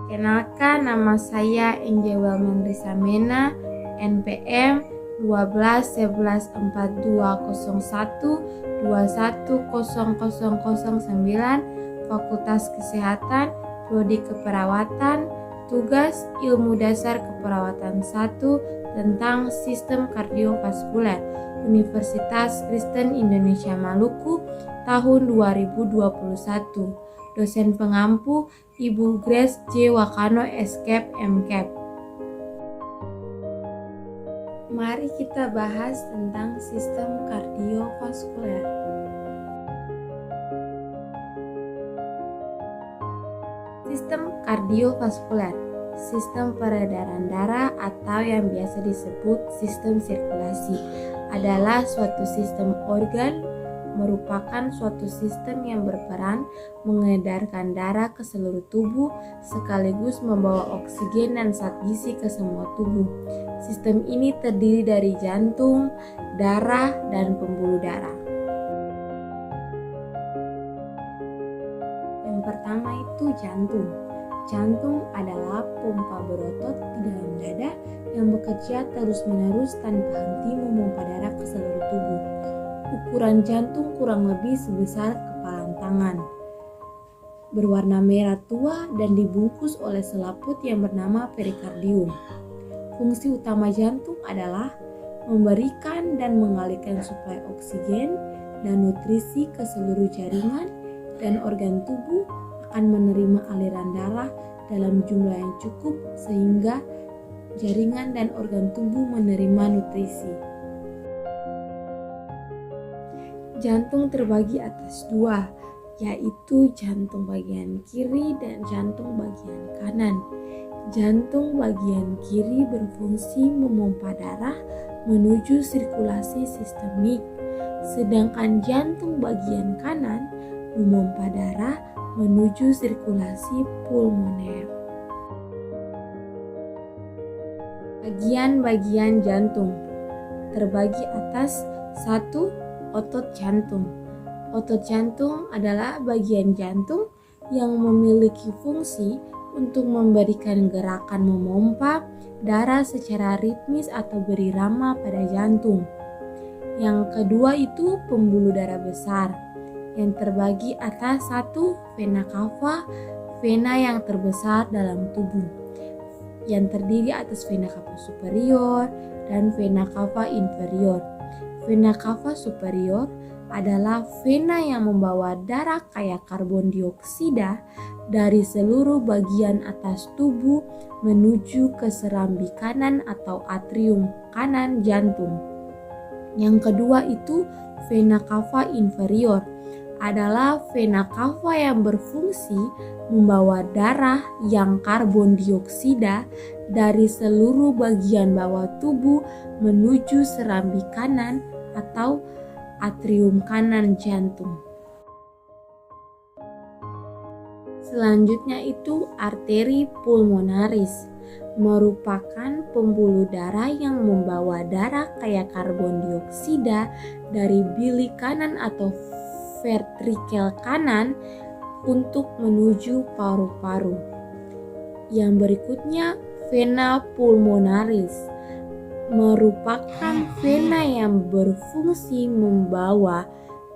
Perkenalkan, nama saya Angel Mendrisa Mena, NPM 12 11 4201 2100009, Fakultas Kesehatan, Prodi Keperawatan, tugas Ilmu Dasar Keperawatan 1 tentang Sistem Kardiovaskuler, Universitas Kristen Indonesia Maluku, tahun 2021. Dosen pengampu Ibu Grace J. Wakano SCAP MCAP. Mari kita bahas tentang sistem kardiovaskuler. Sistem kardiovaskuler, sistem peredaran darah atau yang biasa disebut sistem sirkulasi, adalah suatu sistem organ, merupakan suatu sistem yang berperan mengedarkan darah ke seluruh tubuh sekaligus membawa oksigen dan zat gizi ke semua tubuh. Sistem ini terdiri dari jantung, darah, dan pembuluh darah. Yang pertama itu jantung. Jantung adalah pompa berotot di dalam dada yang bekerja terus-menerus tanpa henti memompa darah ke seluruh tubuh. Ukuran jantung kurang lebih sebesar kepalan tangan, berwarna merah tua dan dibungkus oleh selaput yang bernama perikardium. Fungsi utama jantung adalah memberikan dan mengalirkan suplai oksigen dan nutrisi ke seluruh jaringan, dan organ tubuh akan menerima aliran darah dalam jumlah yang cukup sehingga jaringan dan organ tubuh menerima nutrisi. Jantung terbagi atas dua, yaitu jantung bagian kiri dan jantung bagian kanan. Jantung bagian kiri berfungsi memompa darah menuju sirkulasi sistemik, sedangkan jantung bagian kanan memompa darah menuju sirkulasi pulmoner. Bagian-bagian jantung terbagi atas 1. Otot jantung. Otot jantung adalah bagian jantung yang memiliki fungsi untuk memberikan gerakan memompa darah secara ritmis atau berirama pada jantung. Yang kedua itu pembuluh darah besar yang terbagi atas 1. Vena cava, vena yang terbesar dalam tubuh, yang terdiri atas vena cava superior dan vena cava inferior. Vena cava superior adalah vena yang membawa darah kaya karbon dioksida dari seluruh bagian atas tubuh menuju ke serambi kanan atau atrium kanan jantung. Yang kedua itu vena cava inferior adalah vena cava yang berfungsi membawa darah yang karbon dioksida dari seluruh bagian bawah tubuh menuju serambi kanan atau atrium kanan jantung. Selanjutnya itu arteri pulmonaris, merupakan pembuluh darah yang membawa darah kaya karbon dioksida dari bilik kanan atau ventrikel kanan untuk menuju paru-paru. Yang berikutnya vena pulmonaris, merupakan vena yang berfungsi membawa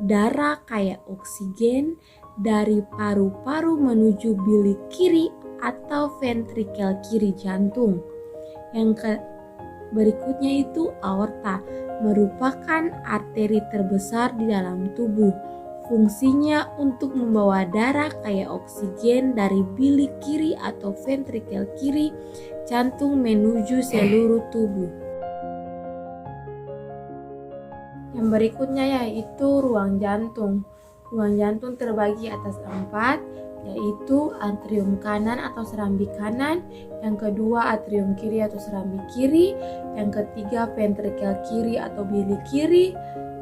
darah kaya oksigen dari paru-paru menuju bilik kiri atau ventrikel kiri jantung. Yang berikutnya itu aorta, merupakan arteri terbesar di dalam tubuh. Fungsinya untuk membawa darah kaya oksigen dari bilik kiri atau ventrikel kiri jantung menuju seluruh tubuh. Yang berikutnya yaitu ruang jantung. Ruang jantung terbagi atas 4, yaitu atrium kanan atau serambi kanan, yang kedua atrium kiri atau serambi kiri, yang ketiga ventrikel kiri atau bilik kiri,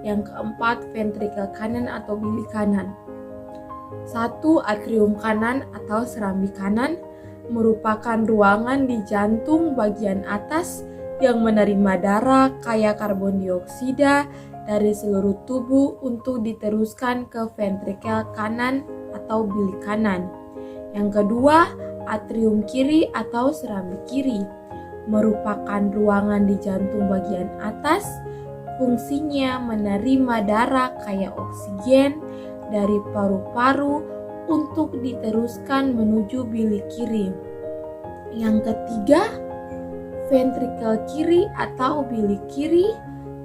yang keempat ventrikel kanan atau bilik kanan. 1. Atrium kanan atau serambi kanan merupakan ruangan di jantung bagian atas yang menerima darah kaya karbon dioksida dari seluruh tubuh untuk diteruskan ke ventrikel kanan atau bilik kanan. Yang kedua, atrium kiri atau serambi kiri, merupakan ruangan di jantung bagian atas. Fungsinya menerima darah kaya oksigen dari paru-paru untuk diteruskan menuju bilik kiri. Yang ketiga, ventrikel kiri atau bilik kiri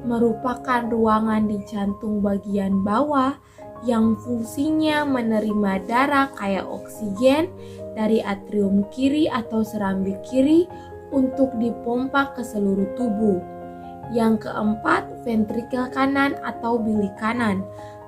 merupakan ruangan di jantung bagian bawah yang fungsinya menerima darah kaya oksigen dari atrium kiri atau serambi kiri untuk dipompa ke seluruh tubuh. Yang keempat, ventrikel kanan atau bilik kanan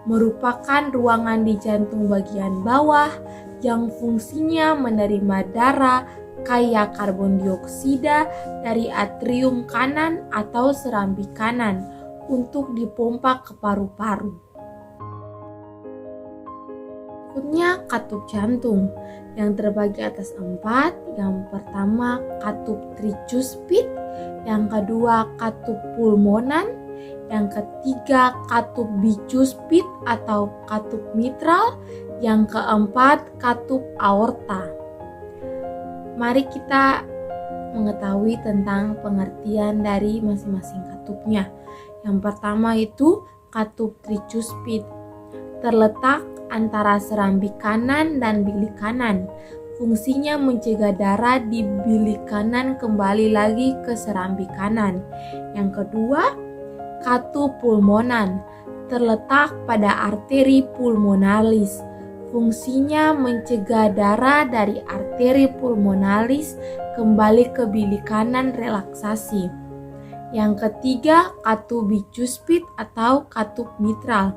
merupakan ruangan di jantung bagian bawah yang fungsinya menerima darah kaya karbon dioksida dari atrium kanan atau serambi kanan untuk dipompa ke paru-paru. Berikutnya katup jantung yang terbagi atas 4. Yang pertama katup tricuspid, yang kedua katup pulmonan, yang ketiga katup bicuspid atau katup mitral, yang keempat katup aorta. Mari kita mengetahui tentang pengertian dari masing-masing katupnya. Yang pertama itu katup tricuspid, terletak antara serambi kanan dan bilik kanan. Fungsinya mencegah darah di bilik kanan kembali lagi ke serambi kanan. Yang kedua, katup pulmonan, terletak pada arteri pulmonalis. Fungsinya mencegah darah dari arteri pulmonalis kembali ke bilik kanan relaksasi. Yang ketiga, katup bicuspid atau katup mitral,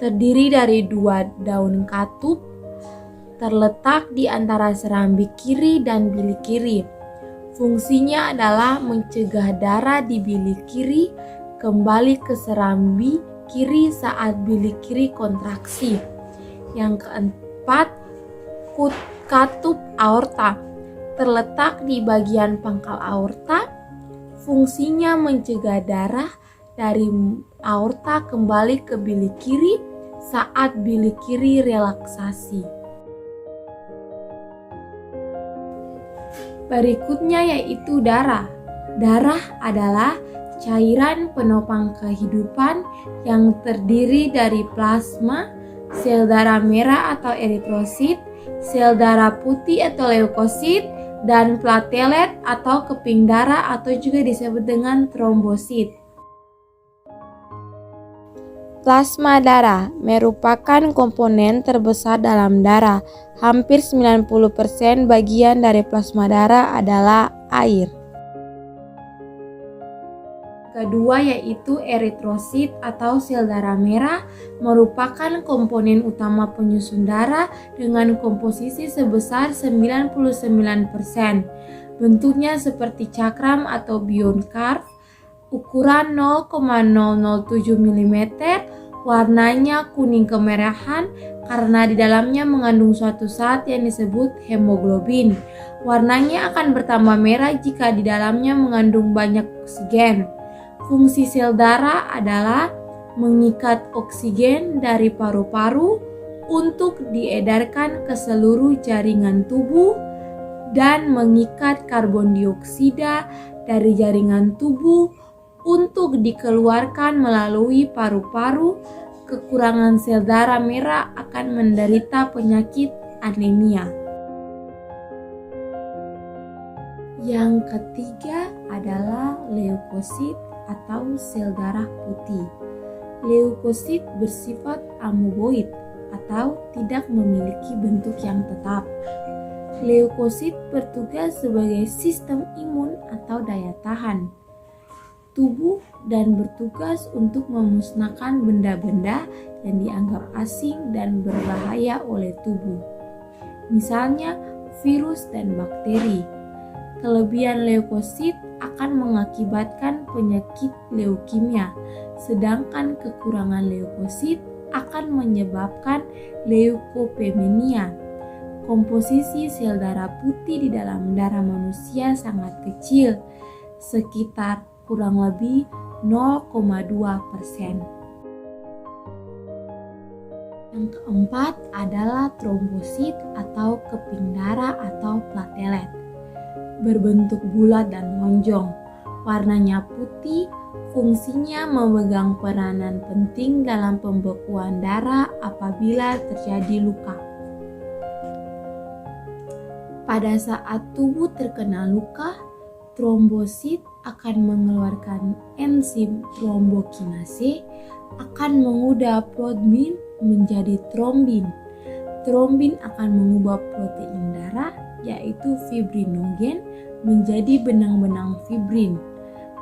terdiri dari 2 daun katup, terletak di antara serambi kiri dan bilik kiri. Fungsinya adalah mencegah darah di bilik kiri kembali ke serambi kiri saat bilik kiri kontraksi. Yang keempat, katup aorta, terletak di bagian pangkal aorta. Fungsinya mencegah darah dari aorta kembali ke bilik kiri saat bilik kiri relaksasi. Berikutnya yaitu darah. Darah adalah cairan penopang kehidupan yang terdiri dari plasma, sel darah merah atau eritrosit, sel darah putih atau leukosit, dan platelet atau keping darah atau juga disebut dengan trombosit. Plasma darah merupakan komponen terbesar dalam darah. Hampir 90% bagian dari plasma darah adalah air. Kedua yaitu eritrosit atau sel darah merah, merupakan komponen utama penyusun darah dengan komposisi sebesar 99%. Bentuknya seperti cakram atau Bion curve, ukuran 0,007 mm, warnanya kuning kemerahan karena di dalamnya mengandung suatu zat yang disebut hemoglobin. Warnanya akan bertambah merah jika di dalamnya mengandung banyak oksigen. Fungsi sel darah adalah mengikat oksigen dari paru-paru untuk diedarkan ke seluruh jaringan tubuh dan mengikat karbon dioksida dari jaringan tubuh untuk dikeluarkan melalui paru-paru. Kekurangan sel darah merah akan menderita penyakit anemia. Yang ketiga adalah leukosit atau sel darah putih. Leukosit bersifat amoeboid atau tidak memiliki bentuk yang tetap. Leukosit bertugas sebagai sistem imun atau daya tahan tubuh dan bertugas untuk memusnahkan benda-benda yang dianggap asing dan berbahaya oleh tubuh, misalnya virus dan bakteri. Kelebihan leukosit akan mengakibatkan penyakit leukemia, sedangkan kekurangan leukosit akan menyebabkan leukopenia. Komposisi sel darah putih di dalam darah manusia sangat kecil, sekitar kurang lebih 0,2%. Yang keempat adalah trombosit atau keping darah atau platelet. Berbentuk bulat dan lonjong, warnanya putih, fungsinya memegang peranan penting dalam pembekuan darah apabila terjadi luka. Pada saat tubuh terkena luka, trombosit akan mengeluarkan enzim trombokinase, akan mengubah protein menjadi trombin. Trombin akan mengubah protein darah, yaitu fibrinogen, menjadi benang-benang fibrin.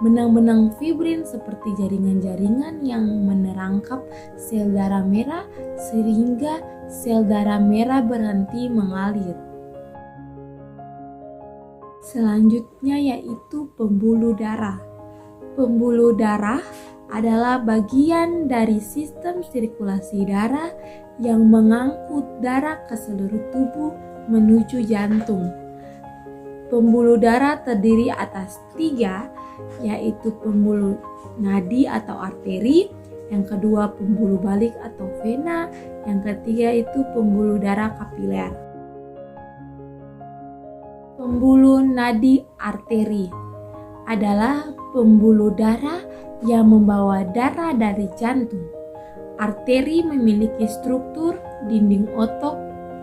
Benang-benang fibrin seperti jaringan-jaringan yang menerangkap sel darah merah sehingga sel darah merah berhenti mengalir. Selanjutnya yaitu pembuluh darah. Pembuluh darah adalah bagian dari sistem sirkulasi darah yang mengangkut darah ke seluruh tubuh menuju jantung. Pembuluh darah terdiri atas 3, yaitu pembuluh nadi atau arteri, yang kedua pembuluh balik atau vena, yang ketiga itu pembuluh darah kapiler. Pembuluh nadi arteri adalah pembuluh darah yang membawa darah dari jantung. Arteri memiliki struktur dinding otot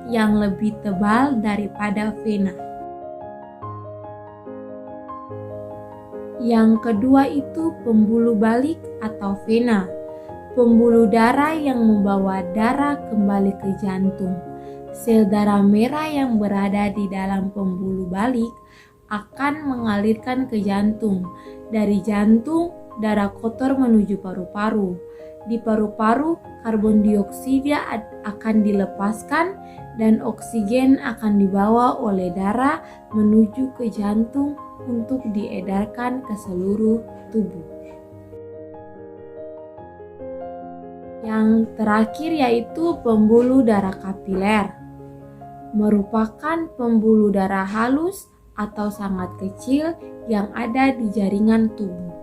yang lebih tebal daripada vena. Yang kedua itu pembuluh balik atau vena, pembuluh darah yang membawa darah kembali ke jantung. Sel darah merah yang berada di dalam pembuluh balik akan mengalirkan ke jantung. Dari jantung, darah kotor menuju paru-paru. Di paru-paru, karbon dioksida akan dilepaskan dan oksigen akan dibawa oleh darah menuju ke jantung untuk diedarkan ke seluruh tubuh. Yang terakhir yaitu pembuluh darah kapiler, merupakan pembuluh darah halus atau sangat kecil yang ada di jaringan tubuh.